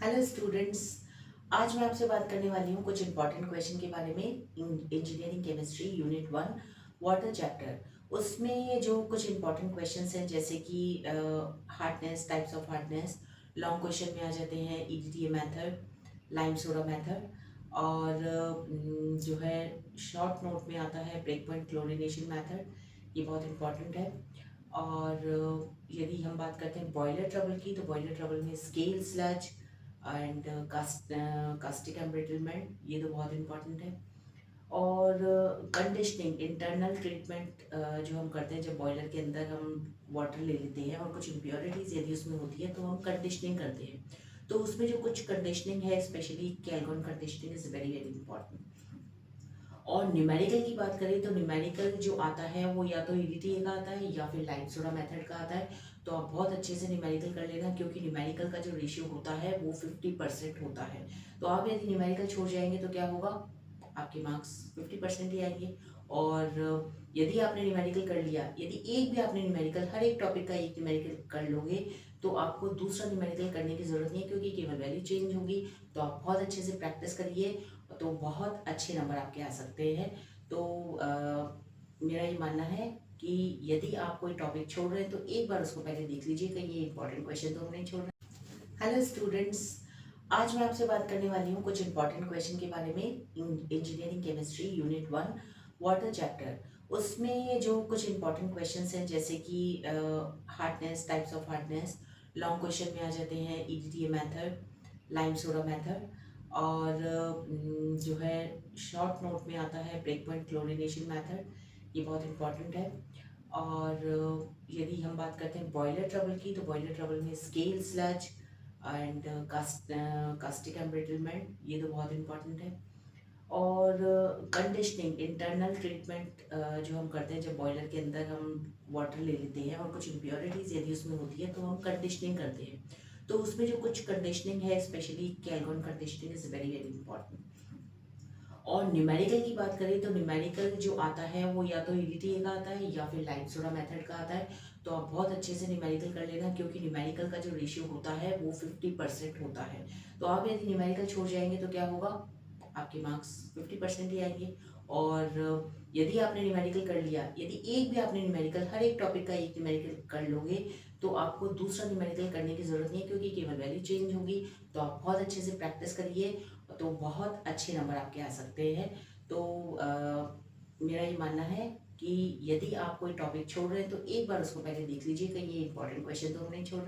Hello students. आज मैं आपसे बात करने वाली हूँ कुछ इंपॉर्टेंट क्वेश्चन के बारे में। Engineering chemistry unit 1 water chapter, उसमें जो कुछ इंपॉर्टेंट क्वेश्चंस हैं जैसे कि hardness, types of hardness, long question में आ जाते हैं EDTA method, lime soda method, और जो है शॉर्ट नोट में आता है ब्रेक पॉइंट क्लोरिनेशन मेथड। ये बहुत इंपॉर्टेंट है। और यदि हम बात करते हैं बॉयलर ट्रबल की, तो बॉयलर ट्रबल में scale sludge and caustic embrittlement, ये तो बहुत इंपॉर्टेंट है। और कंडीशनिंग, इंटरनल ट्रीटमेंट जो हम करते हैं जब बॉयलर के अंदर हम वाटर ले लेते हैं और कुछ इम्प्योरिटीज यदि उसमें होती है तो हम कंडीशनिंग करते हैं। तो उसमें जो कुछ कंडीशनिंग है, specially कैलगन conditioning is very very important. और न्यूमेरिकल की बात करें तो न्यूमेरिकल जो आता है वो या तो ईडीटीए का आता है या फिर लाइम सोडा मेथड का आता है। तो आप बहुत अच्छे से न्यूमेरिकल कर लेना, क्योंकि न्यूमेरिकल का जो रेशियो होता है वो 50% होता है। तो आप यदि न्यूमेरिकल छोड़ जाएंगे तो क्या होगा, आपके मार्क्स 50% ही आएंगे। और यदि आपने न्यूमेरिकल कर लिया, यदि एक भी आपने न्यूमेरिकल, हर एक टॉपिक का एक न्यूमेरिकल कर लोगे तो आपको दूसरा न्यूमेरिकल करने की ज़रूरत नहीं है, क्योंकि केवल वैल्यू चेंज होगी। तो आप बहुत अच्छे से प्रैक्टिस करिए तो बहुत अच्छे नंबर आपके आ सकते हैं। तो मेरा ये मानना है कि यदि आप कोई टॉपिक छोड़ रहे हैं तो एक बार उसको पहले देख लीजिए कहीं ये इंपॉर्टेंट क्वेश्चन तो हम नहीं छोड़ रहे। हेलो स्टूडेंट्स, आज मैं आपसे बात करने वाली हूँ कुछ इंपॉर्टेंट क्वेश्चन के बारे में। Engineering chemistry unit 1 water chapter, उसमें जो कुछ इंपॉर्टेंट क्वेश्चंस हैं जैसे कि hardness, types of hardness, long question में आ जाते हैं EDTA method, lime soda method, और जो है शॉर्ट नोट में आता है ब्रेक पॉइंट क्लोरिनेशन मेथड। ये बहुत इंपॉर्टेंट है। और यदि हम बात करते हैं बॉयलर ट्रबल की, तो बॉयलर ट्रबल में scale sludge and caustic embrittlement, ये तो बहुत इंपॉर्टेंट है। और कंडीशनिंग, इंटरनल ट्रीटमेंट जो हम करते हैं जब बॉयलर के अंदर हम वाटर ले लेते हैं और कुछ इम्प्योरिटीज यदि उसमें होती है तो हम कंडीशनिंग करते हैं। तो उसमें जो कुछ कंडीशनिंग है, specially कैलगन conditioning is very very important. और न्यूमेरिकल की बात करें तो न्यूमेरिकल जो आता है वो या तो ईडीटीए का आता है या फिर लाइम सोडा मेथड का आता है। तो आप बहुत अच्छे से न्यूमेरिकल कर लेना, क्योंकि न्यूमेरिकल का जो रेशियो होता है वो 50% होता है। तो आप यदि न्यूमेरिकल छोड़ जाएंगे तो क्या होगा, आपके मार्क्स 50% ही आएंगे। और यदि आपने न्यूमेरिकल कर लिया, यदि एक भी आपने न्यूमेरिकल, हर एक टॉपिक का एक न्यूमेरिकल कर लोगे तो आपको दूसरा न्यूमेरिकल करने की ज़रूरत नहीं है, क्योंकि केवल वैल्यू चेंज होगी। तो आप बहुत अच्छे से प्रैक्टिस करिए तो बहुत अच्छे नंबर आपके आ सकते हैं। तो मेरा ये मानना है कि यदि आप कोई टॉपिक छोड़ रहे हैं तो एक बार उसको पहले देख लीजिए कहीं ये इंपॉर्टेंट क्वेश्चन तो हम नहीं छोड़ रहे।